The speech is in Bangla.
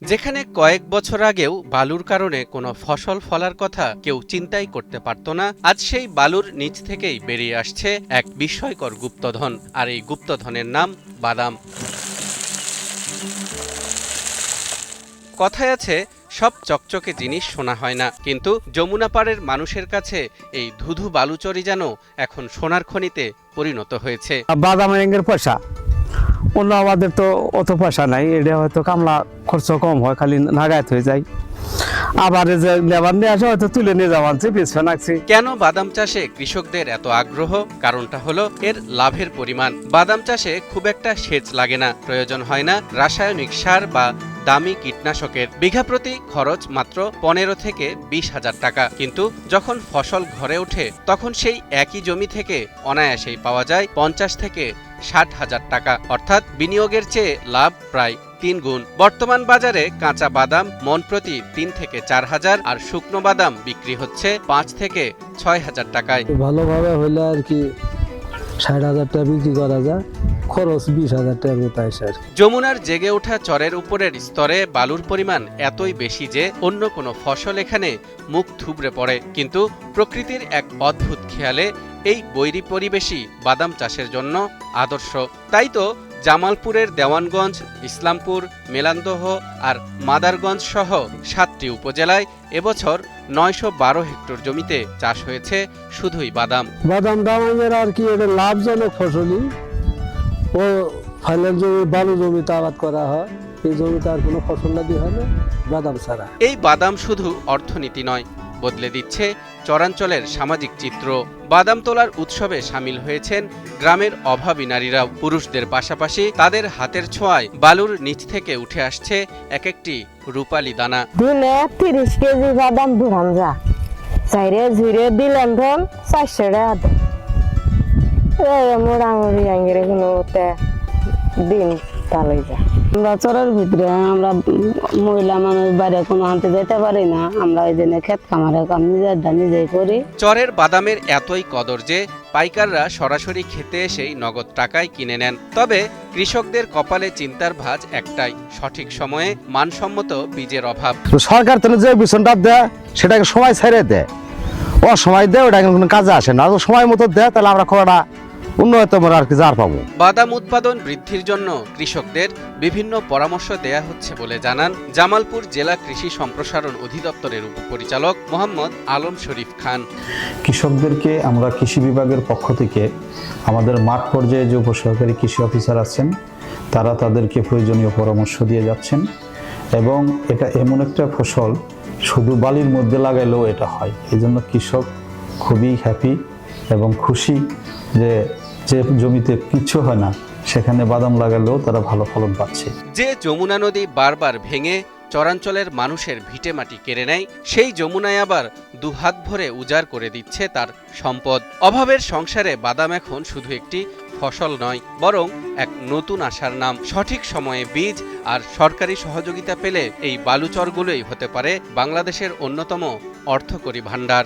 যেখানে কয়েক বছর আগেও বালুর কারণে কোনো ফসল ফলার কথা কেউ চিন্তাই করতে পারত না, আজ সেই বালুর নিচ থেকেই বেরিয়ে আসছে এক বিস্ময়কর গুপ্তধন। আর এই গুপ্তধনের নাম বাদাম। কথায় আছে, সব চকচকে জিনিস শোনা হয় না, কিন্তু যমুনা পাড়ের মানুষের কাছে এই ধুধু বালুচরি যেন এখন সোনার খনিতে পরিণত হয়েছে। বাদাম এর পয়সা অন্য আমাদের তো অত পয়সা নাই, এটা হয়তো কামলা খরচ কম হয়, খালি নাগায়ত হয়ে যায়। আবার যে লেবার নিয়ে আসে হয়তো তুলে নিয়ে যাওয়াচ্ছি পিছনে রাখছি। কেন বাদাম চাষে কৃষকদের এত আগ্রহ? কারণটা হলো এর লাভের পরিমাণ। বাদাম চাষে খুব একটা সেচ লাগে না, প্রয়োজন হয় না রাসায়নিক সার বা দামি কীটনাশকের। বিঘা প্রতি খরচ মাত্র 15 থেকে 20 হাজার টাকা। কিন্তু যখন ফসল ঘরে ওঠে তখন সেই একই জমি থেকে অনায়াসেই পাওয়া যায় 50 থেকে 60 হাজার টাকা, অর্থাৎ বিনিয়োগের চেয়ে লাভ প্রায় 3 গুণ। বর্তমান বাজারে কাঁচা বাদাম মন প্রতি 3 থেকে 4 হাজার, আর শুকনো বাদাম বিক্রি হচ্ছে 5 থেকে 6 হাজার টাকায়। ভালোভাবে হইলে আর কি 60,000 টাকা বিক্রি করা যায়, খরচ 20,000 টাকার মতো আসে আর কি। যমুনার জেগে ওঠা চরের উপরের স্তরে বালুর পরিমাণ এতই বেশি যে অন্য কোনো ফসল এখানে মুখ থুবড়ে পড়ে। কিন্তু প্রকৃতির এক অদ্ভুত খেয়ালে এই বৈরী পরিবেশই বাদাম চাষের জন্য আদর্শ। তাই তো জামালপুরের দেওয়ানগঞ্জ, ইসলামপুর, মেলান্দহ আর মাদারগঞ্জ সহ 7টি উপজেলায় এবছর 912 হেক্টর জমিতে চাষ হয়েছে শুধুই বাদাম। বাদাম দামের আর কি এটা লাভজনক ফসলই। ও ফাইনাল জমি বালু জমিতে আবাদ করা হয়, এই জমিতে আর কোনো ফসল না দিয়ে হয় না বাদাম ছাড়া। এই বাদাম শুধু অর্থনীতি নয়, বদলে দিচ্ছে চরাঞ্চলের সামাজিক চিত্র। বাদাম তোলার উৎসবে সামিল হয়েছেন গ্রামের অভাবী নারীরাও। পুরুষদের পাশাপাশি তাদের হাতের ছোঁয়ায় বালুর নিচ থেকে উঠে আসছে এক একটি রূপালী দানা। দিনে 30 কেজি বাদাম ধরাম যা চাইরে ঝুড়ে দিলেন ধন 400 টাকা। মোটামুটি আঙ্গিরে কোনো দিন তালই যায়। আমরা চরের ভিতরে আমরা মহিলা মানুষ বাইরে কোনো আনতে যেতে পারি না, আমরা ওই দিনে ক্ষেত খামারে কাম নিজেই করি। চরের বাদামের এতই কদর যে পাইকাররা সরাসরি খেতে এসেই নগদ টাকায় কিনে নেন। তবে কৃষকদের কপালে চিন্তার ভাঁজ একটাই, সঠিক সময়ে মানসম্মত বীজের অভাব। সরকার তো যে বিছনটা দেয় সেটাকে সময় ছেড়ে দেয়, ও সময় দেয় ওটা কোনো কাজে আসে না। সময় মতো দেয় তাহলে আমরা খোয়াটা উন্নত আর কি জার পাবো। বাদাম উৎপাদন বৃদ্ধির জন্য কৃষকদের বিভিন্ন পরামর্শ দেয়া হচ্ছে বলে জানান জামালপুর জেলা কৃষি সম্প্রসারণ অধিদপ্তরের উপপরিচালক মোহাম্মদ আলম শরীফ খান। কৃষকদেরকে আমরা কৃষি বিভাগের পক্ষ থেকে আমাদের মাঠ পর্যায়ে যে উপসহকারী কৃষি অফিসার আছেন তারা তাদেরকে প্রয়োজনীয় পরামর্শ দিয়ে যাচ্ছেন। এবং এটা এমন একটা ফসল শুধু বালির মধ্যে লাগাইলেও এটা হয়, এই জন্য কৃষক খুবই হ্যাপি এবং খুশি যে জমিতে কিচ্ছু হয় না সেখানে বাদাম লাগালেও তারা ভালো ফলন পাচ্ছে। যে যমুনা নদী বারবার ভেঙে চরাঞ্চলের মানুষের ভিটেমাটি কেড়ে নেয়, সেই যমুনায় আবার দুহাত ভরে উজাড় করে দিচ্ছে তার সম্পদ। অভাবের সংসারে বাদাম এখন শুধু একটি ফসল নয়, বরং এক নতুন আশার নাম। সঠিক সময়ে বীজ আর সরকারি সহযোগিতা পেলে এই বালুচরগুলোই হতে পারে বাংলাদেশের অন্যতম অর্থকরী ভাণ্ডার।